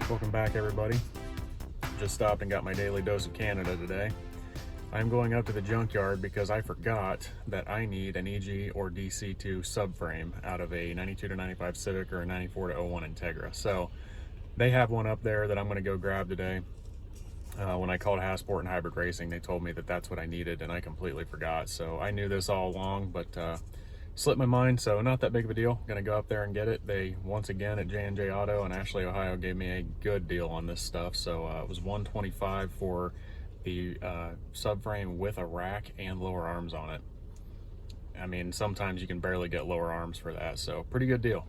Welcome back, everybody. Just stopped and got my daily dose of Canada today. I'm going up to the junkyard because I forgot that I need an EG or DC2 subframe out of a 92 to 95 Civic or a 94 to 01 Integra. So they have one up there that I'm going to go grab today. When I called Hasport and Hybrid Racing, they told me that that's what I needed, and I completely forgot. So I knew this all along, but slipped my mind, so not that big of a deal. Gonna go up there and get it. They, once again, at J&J Auto in Ashley, Ohio, gave me a good deal on this stuff. So it was $125 for the subframe with a rack and lower arms on it. I mean, sometimes you can barely get lower arms for that, so pretty good deal.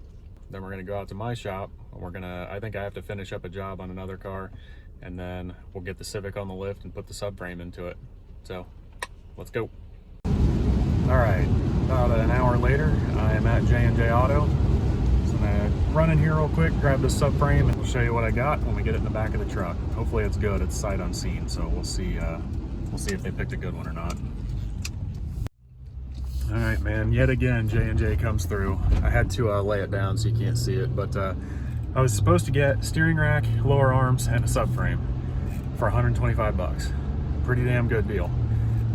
Then we're gonna go out to my shop, and I think I have to finish up a job on another car, and then we'll get the Civic on the lift and put the subframe into it. So let's go. All right, about an hour later, I am at J&J Auto. So I'm gonna run in here real quick, grab this subframe, and we'll show you what I got when we get it in the back of the truck. Hopefully it's good. It's sight unseen, so we'll see if they picked a good one or not. All right, man, yet again, J&J comes through. I had to lay it down so you can't see it, but I was supposed to get steering rack, lower arms, and a subframe for 125 bucks. Pretty damn good deal.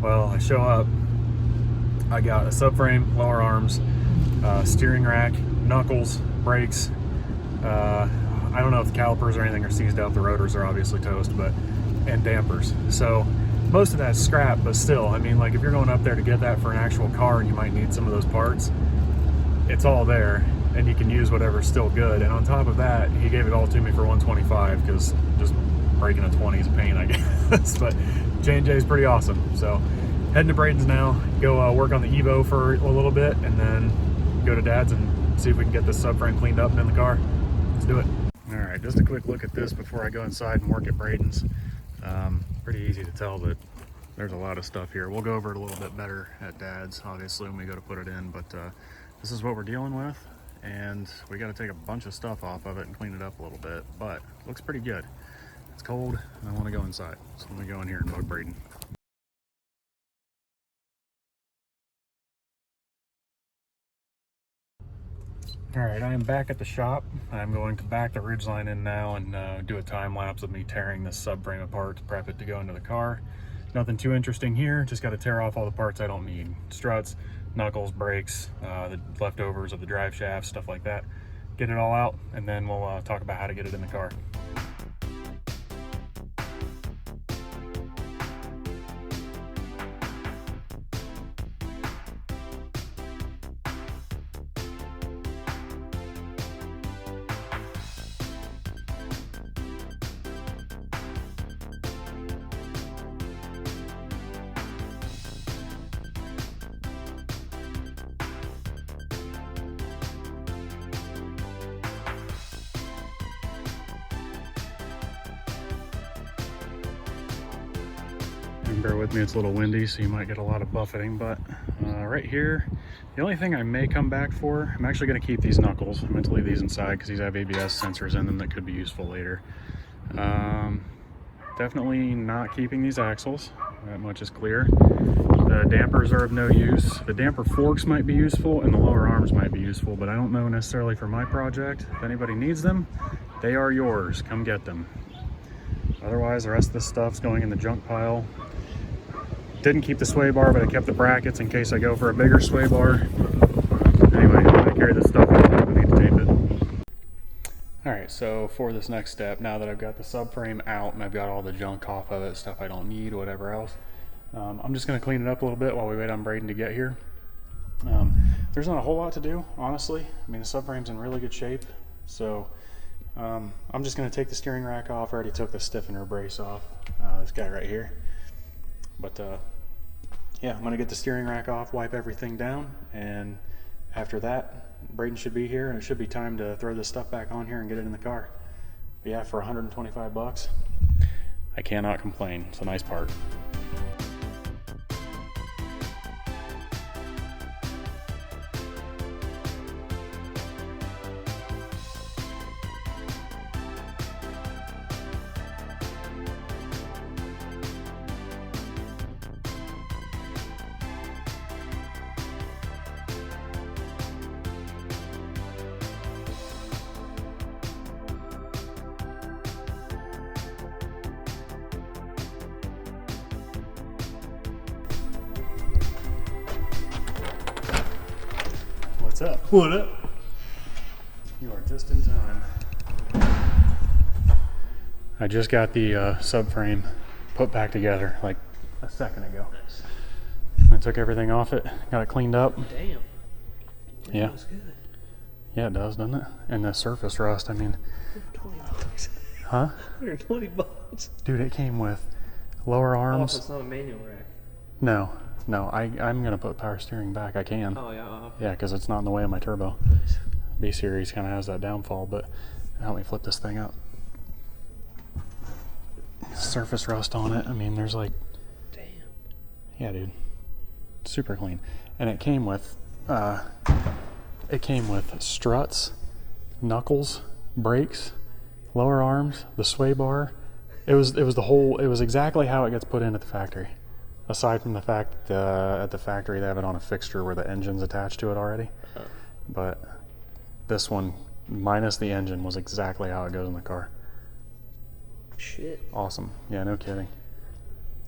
Well, I show up, I got a subframe, lower arms, steering rack, knuckles, brakes. I don't know if the calipers or anything are seized out. The rotors are obviously toast, and dampers. So most of that's scrap, but still, I mean, like if you're going up there to get that for an actual car and you might need some of those parts, it's all there and you can use whatever's still good. And on top of that, he gave it all to me for 125 because just breaking a 20 is a pain, I guess. But J&J is pretty awesome. So heading to Braden's now, go work on the Evo for a little bit, and then go to Dad's and see if we can get this subframe cleaned up and in the car. Let's do it. All right, just a quick look at this before I go inside and work at Braden's. Pretty easy to tell that there's a lot of stuff here. We'll go over it a little bit better at Dad's, obviously, when we go to put it in, but this is what we're dealing with, and we got to take a bunch of stuff off of it and clean it up a little bit, but it looks pretty good. It's cold, and I want to go inside, so let me go in here and bug Braden. All right, I am back at the shop. I'm going to back the ridgeline in now and do a time lapse of me tearing this subframe apart to prep it to go into the car. Nothing too interesting here, just got to tear off all the parts I don't need. Struts, knuckles, brakes, the leftovers of the drive shaft, stuff like that. Get it all out, and then we'll talk about how to get it in the car. Bear with me, it's a little windy, so you might get a lot of buffeting, but right here, the only thing I may come back for, I'm actually going to keep these knuckles. I'm going to leave these inside because these have ABS sensors in them that could be useful later. Definitely not keeping these axles, that much is clear. The dampers are of no use. The damper forks might be useful and the lower arms might be useful, but I don't know necessarily for my project. If anybody needs them, they are yours. Come get them. Otherwise, the rest of this stuff's going in the junk pile. Didn't keep the sway bar, but I kept the brackets in case I go for a bigger sway bar. Anyway, I'm gonna carry this stuff out. I need to tape it. All right, so for this next step, now that I've got the subframe out and I've got all the junk off of it, stuff I don't need, whatever else, I'm just gonna clean it up a little bit while we wait on Braden to get here. There's not a whole lot to do, honestly. I mean, the subframe's in really good shape, so I'm just gonna take the steering rack off. I already took the stiffener brace off, this guy right here. But yeah, I'm gonna get the steering rack off, wipe everything down, and after that, Braden should be here, and it should be time to throw this stuff back on here and get it in the car. But yeah, for 125 bucks, I cannot complain. It's a nice part. What's up? What up? You are just in time. I just got the subframe put back together like a second ago. I took everything off it, got it cleaned up. Damn. Yeah. That was good. Yeah, it does, doesn't it? And the surface rust, I mean. $120. Huh? $120. Dude, it came with lower arms. Oh, it's not a manual rack. No, I'm gonna put power steering back. I can. Oh yeah. Yeah, because it's not in the way of my turbo. B series kind of has that downfall, but help me flip this thing up. Surface rust on it. I mean, there's like. Damn. Yeah, dude. Super clean, and it came with struts, knuckles, brakes, lower arms, the sway bar. It was exactly how it gets put in at the factory. Aside from the fact that at the factory they have it on a fixture where the engine's attached to it already. But this one, minus the engine, was exactly how it goes in the car. Shit. Awesome. Yeah, no kidding.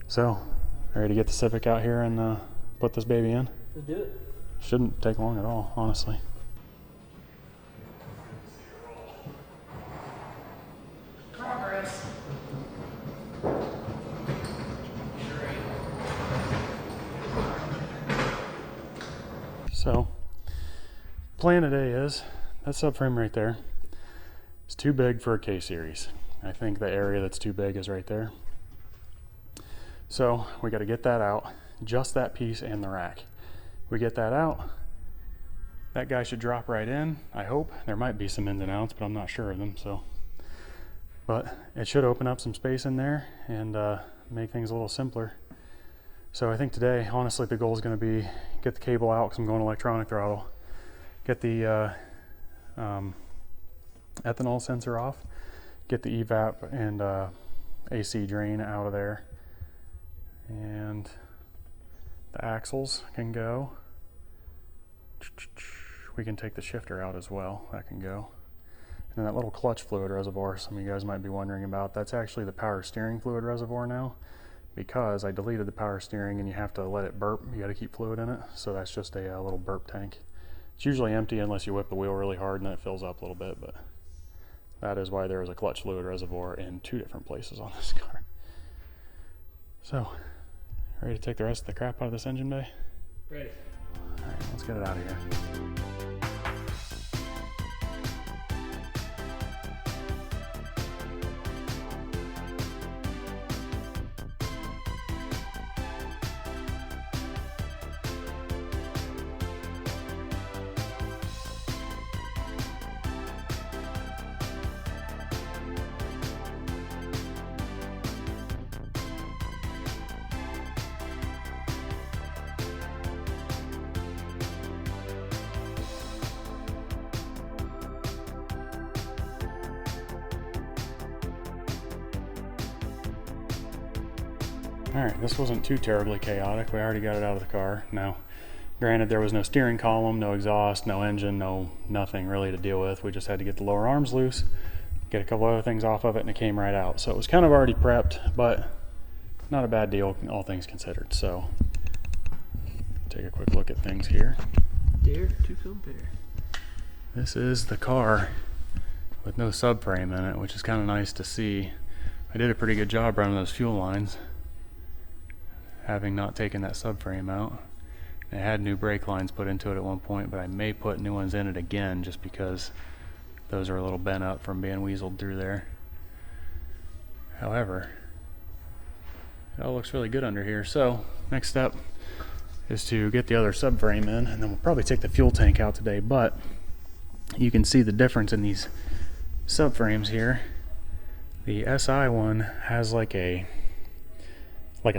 So, ready to get the Civic out here and put this baby in? Let's do it. Shouldn't take long at all, honestly. Progress. So, plan today is that subframe right there is too big for a K series. I think the area that's too big is right there. So we got to get that out, just that piece and the rack. We get that out, that guy should drop right in, I hope. There might be some ins and outs, but I'm not sure of them. But it should open up some space in there and make things a little simpler. So I think today, honestly, the goal is going to be get the cable out because I'm going electronic throttle, get the ethanol sensor off, get the evap and AC drain out of there, and the axles can go. We can take the shifter out as well, that can go. And that little clutch fluid reservoir, some of you guys might be wondering about, that's actually the power steering fluid reservoir now, because I deleted the power steering and you have to let it burp. You got to keep fluid in it, so that's just a little burp tank. It's usually empty unless you whip the wheel really hard and then it fills up a little bit, but that is why there is a clutch fluid reservoir in 2 different places on this car. So, ready to take the rest of the crap out of this engine bay? Ready. All right, let's get it out of here. All right, this wasn't too terribly chaotic. We already got it out of the car. Now, granted, there was no steering column, no exhaust, no engine, nothing really to deal with. We just had to get the lower arms loose, get a couple other things off of it, and it came right out. So it was kind of already prepped, but not a bad deal, all things considered. So, take a quick look at things here. Dare to compare. This is the car with no subframe in it, which is kind of nice to see. I did a pretty good job running those fuel lines, having not taken that subframe out. It had new brake lines put into it at one point, but I may put new ones in it again just because those are a little bent up from being weaseled through there. However, it all looks really good under here. So next step is to get the other subframe in, and then we'll probably take the fuel tank out today. But you can see the difference in these subframes here. The SI one has like a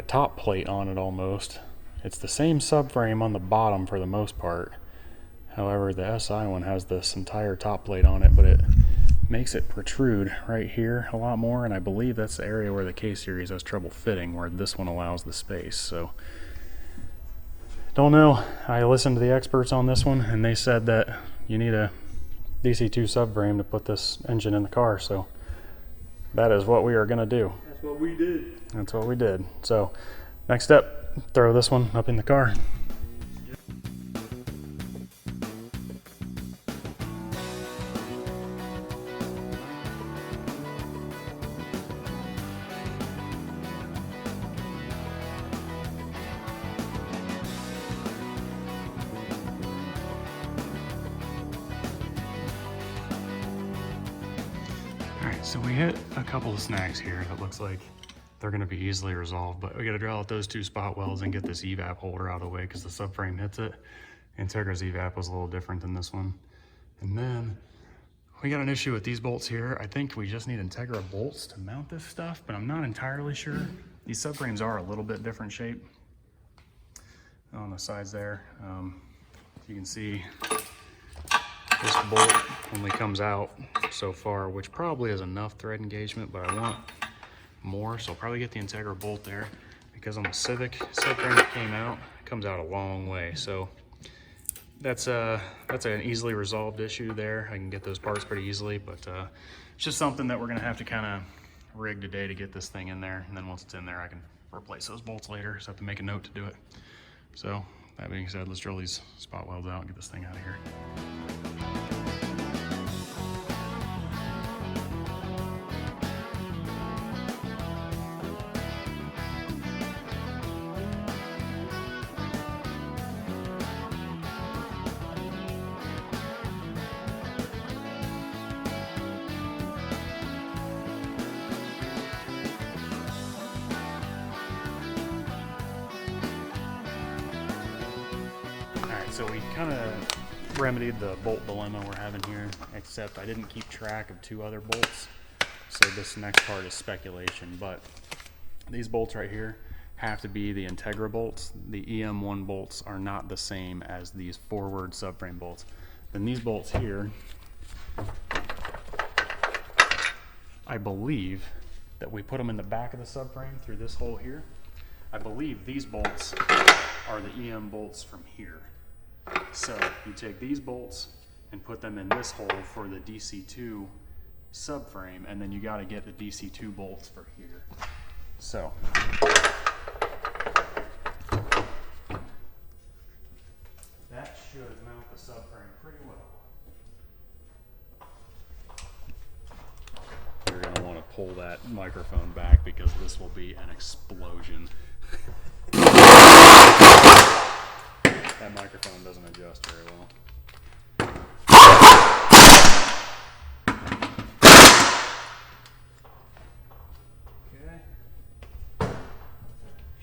top plate on it almost. It's the same subframe on the bottom for the most part. However, the SI one has this entire top plate on it, but it makes it protrude right here a lot more, and I believe that's the area where the K series has trouble fitting, where this one allows the space. So don't know. I listened to the experts on this one, and they said that you need a DC2 subframe to put this engine in the car, so that is what we are going to do. That's what we did. That's what we did. So next step, throw this one up in the car. So we hit a couple of snags here that looks like they're gonna be easily resolved, but we gotta drill out those 2 spot welds and get this evap holder out of the way because the subframe hits it. Integra's evap was a little different than this one. And then we got an issue with these bolts here. I think we just need Integra bolts to mount this stuff, but I'm not entirely sure. These subframes are a little bit different shape on the sides there. You can see this bolt only comes out so far, which probably is enough thread engagement, but I want more, so I'll probably get the Integra bolt there because on the Civic subframe that came out, it comes out a long way. So that's an easily resolved issue there. I can get those parts pretty easily, but it's just something that we're gonna have to kind of rig today to get this thing in there. And then once it's in there, I can replace those bolts later. So I have to make a note to do it. So that being said, let's drill these spot welds out and get this thing out of here. So we kind of remedied the bolt dilemma we're having here, except I didn't keep track of 2 other bolts. So this next part is speculation, but these bolts right here have to be the Integra bolts. The EM1 bolts are not the same as these forward subframe bolts. Then these bolts here, I believe that we put them in the back of the subframe through this hole here. I believe these bolts are the EM bolts from here. So you take these bolts and put them in this hole for the DC2 subframe, and then you got to get the DC2 bolts for here. So that should mount the subframe pretty well. You're going to want to pull that microphone back because this will be an explosion. That microphone doesn't adjust very well. Okay.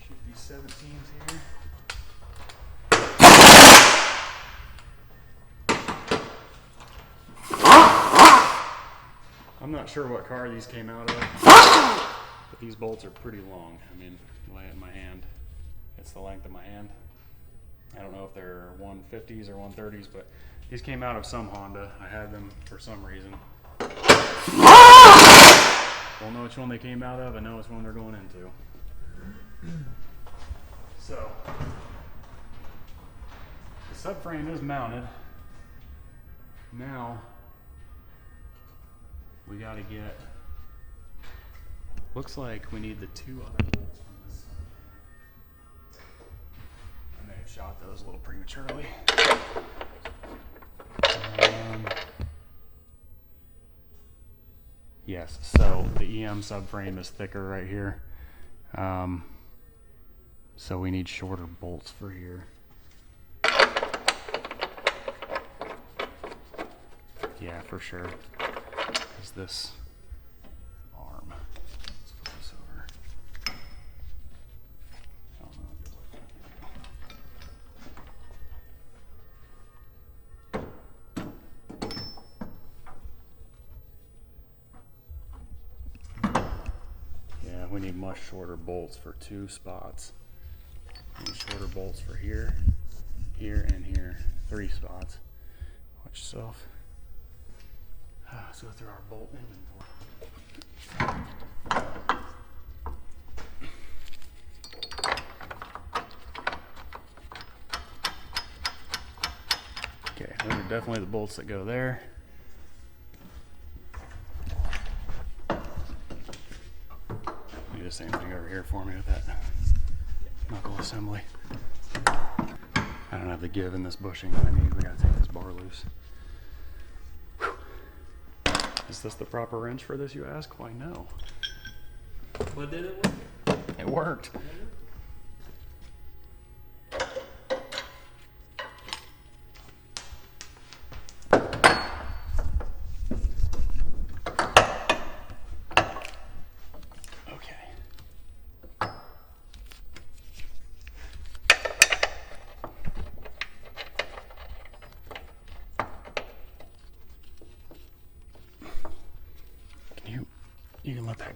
Should be 17s here. I'm not sure what car these came out of, but these bolts are pretty long. I mean, lay it in my hand. It's the length of my hand. I don't know if they're 150s or 130s, but these came out of some Honda. I had them for some reason. Don't know which one they came out of. I know which one they're going into. So, the subframe is mounted. Now, we got to get, looks like we need the 2 other bolts from this. I may have shot those a little prematurely. Yes, so the EM subframe is thicker right here. So we need shorter bolts for here. Yeah, for sure. Because this arm, let's put this over. I don't know. Yeah, we need much shorter bolts for 2 spots. We need shorter bolts for here, here, and here. 3 spots. Watch yourself. Let's go through our bolt inventory. Okay, those are definitely the bolts that go there. Do the same thing over here for me with that knuckle assembly. I don't have the give in this bushing that I need. We gotta take this bar loose. Is this the proper wrench for this, you ask? Why, no. But did it work? It worked.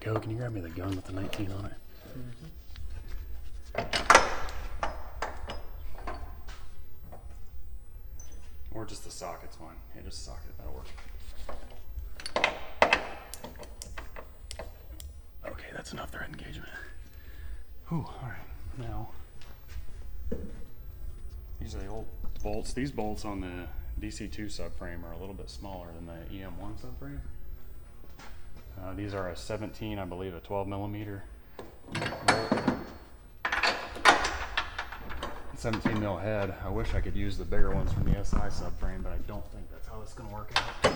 Echo, can you grab me the gun with the 19 on it? Or just the socket's fine. Yeah, just the socket, that'll work. Okay, that's enough thread engagement. Whew, alright, now. These are the old bolts. These bolts on the DC2 subframe are a little bit smaller than the EM1 subframe. These are a 17, I believe, a 12 millimeter bolt. 17 mil head. I wish I could use the bigger ones from the SI subframe, but I don't think that's how it's going to work out.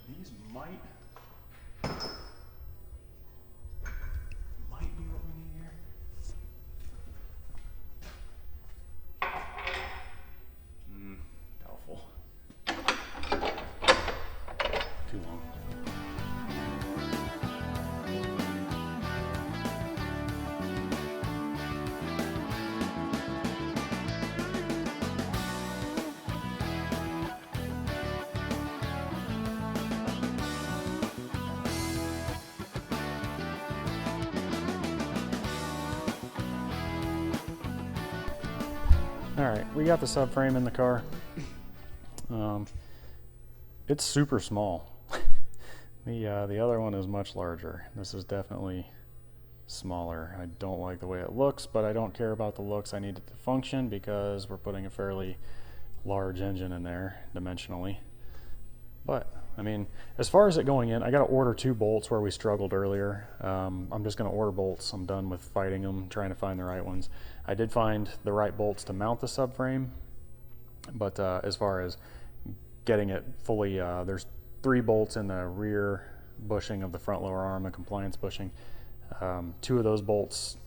These might be what we need here. Doubtful. Too long. All right, we got the subframe in the car. It's super small. The other one is much larger. This is definitely smaller. I don't like the way it looks, but I don't care about the looks. I need it to function because we're putting a fairly large engine in there dimensionally. But I mean, as far as it going in, I got to order 2 bolts where we struggled earlier. I'm just going to order bolts. I'm done with fighting them, trying to find the right ones. I did find the right bolts to mount the subframe, but as far as getting it fully, there's 3 bolts in the rear bushing of the front lower arm, the compliance bushing. 2 of those bolts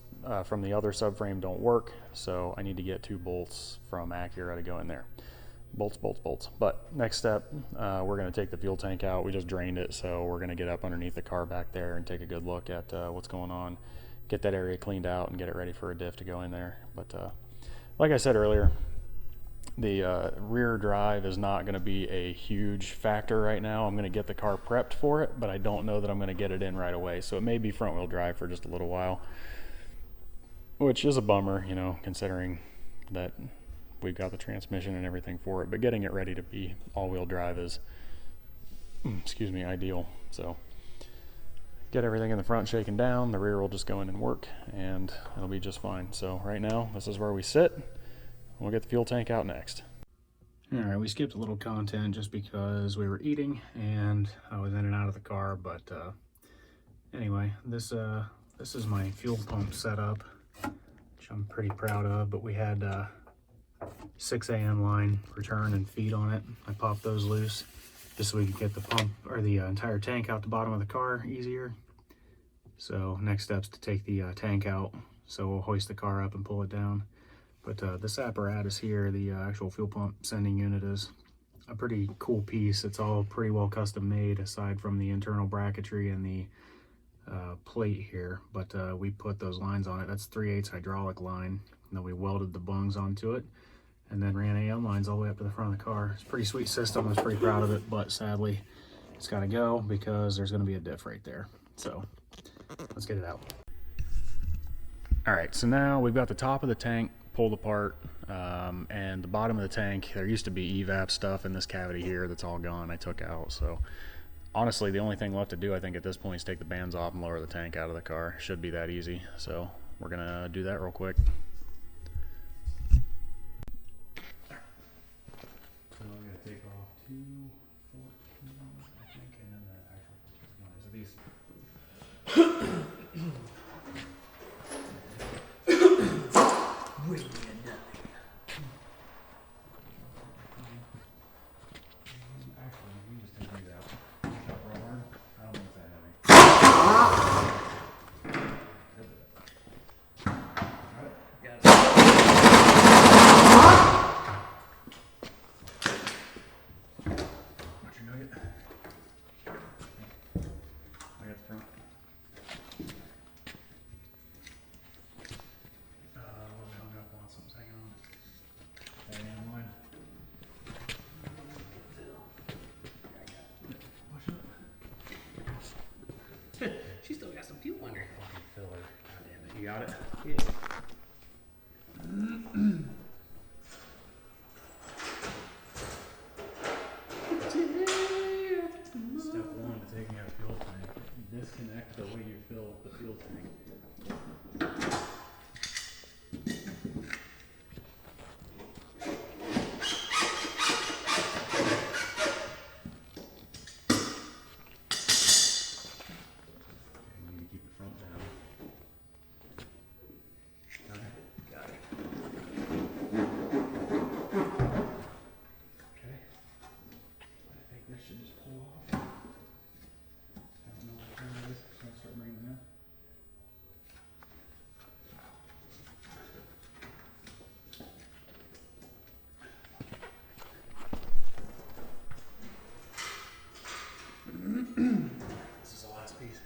from the other subframe don't work, so I need to get 2 bolts from Acura to go in there. Bolts, bolts, bolts. But next step, we're going to take the fuel tank out. We just drained it, so we're going to get up underneath the car back there and take a good look at what's going on, get that area cleaned out and get it ready for a diff to go in there. But like I said earlier, the rear drive is not going to be a huge factor right now. I'm going to get the car prepped for it, but I don't know that I'm going to get it in right away. So it may be front wheel drive for just a little while, which is a bummer, you know, considering that we've got the transmission and everything for it, but getting it ready to be all-wheel drive is, excuse me, ideal. So get everything in the front shaken down, the rear will just go in and work, and it'll be just fine. So right now, this is where we sit. We'll get the fuel tank out next. All right, we skipped a little content just because we were eating and I was in and out of the car, but anyway, this is my fuel pump setup, which I'm pretty proud of, but we had 6 AM line return and feed on it. I popped those loose just so we could get the pump or the entire tank out the bottom of the car easier. So next step's to take the tank out. So we'll hoist the car up and pull it down. But this apparatus here, the actual fuel pump sending unit, is a pretty cool piece. It's all pretty well custom made aside from the internal bracketry and the plate here. But we put those lines on it. That's 3/8 hydraulic line. And then we welded the bungs onto it and then ran AM lines all the way up to the front of the car. It's a pretty sweet system. I was pretty proud of it, but sadly it's got to go because there's going to be a diff right there. So let's get it out. All right, so now we've got the top of the tank pulled apart, and the bottom of the tank, there used to be evap stuff in this cavity here that's all gone. I took out. So honestly, the only thing left to do, I think, at this point is take the bands off and lower the tank out of the car. Should be that easy. So we're gonna do that real quick. So I'm gonna take off 214, I think, and then the actual 14. So these. Actually, we can just take these out. Shop real hard. I don't think it's that heavy. Got it? You got it? Yeah. Step one to taking out a fuel tank. Disconnect the way you fill the fuel tank. You need to keep the front down. Got it? Got it. Okay. I think this should just pull off. I don't know what time it is, so I'll start bringing it in. This is the last piece.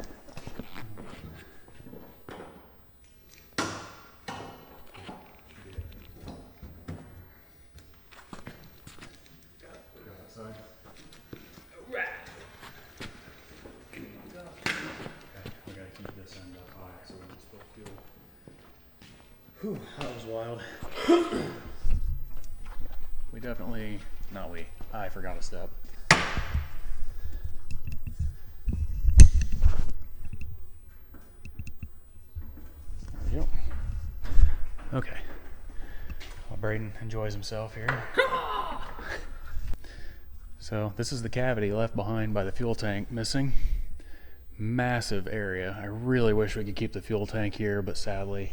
Go outside. Right. Okay, we gotta keep this end up high so we don't spill fuel. Whew, that was wild. We definitely, not we, I forgot a step. There we go. Okay. While Braden enjoys himself here. So this is the cavity left behind by the fuel tank missing. Massive area. I really wish we could keep the fuel tank here, but sadly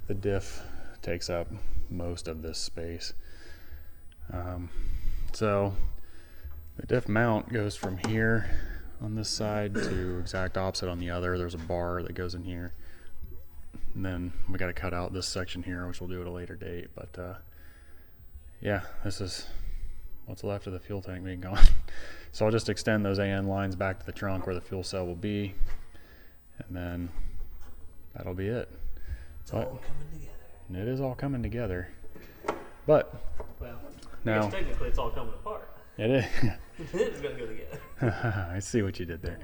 the diff takes up most of this space. So the diff mount goes from here on this side to exact opposite on the other. There's a bar that goes in here. And then we got to cut out this section here, which we'll do at a later date. But yeah, this is what's left of the fuel tank being gone. So I'll just extend those AN lines back to the trunk where the fuel cell will be, and then that'll be it. It's all coming together. It is all coming together. But Well, now, I guess technically it's all coming apart. it is. It's gonna go together. I see what you did there.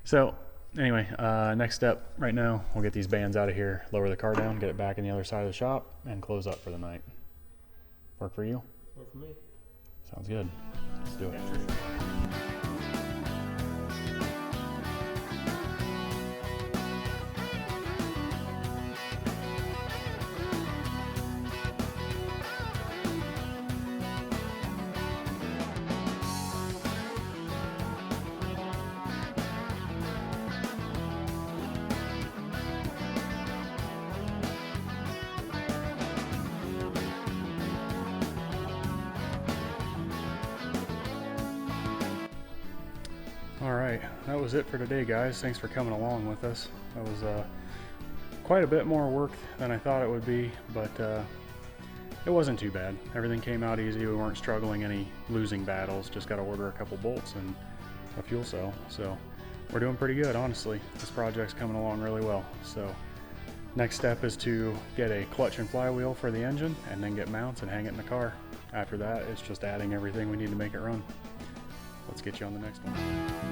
So anyway, next step right now, we'll get these bands out of here, lower the car down, get it back in the other side of the shop, and close up for the night. Work for you? Work for me. Sounds good. Let's do it. Alright, that was it for today, guys. Thanks for coming along with us. That was quite a bit more work than I thought it would be, but it wasn't too bad. Everything came out easy. We weren't struggling any losing battles. Just got to order a couple bolts and a fuel cell. So we're doing pretty good, honestly. This project's coming along really well. So next step is to get a clutch and flywheel for the engine, and then get mounts and hang it in the car. After that, it's just adding everything we need to make it run. Let's get you on the next one.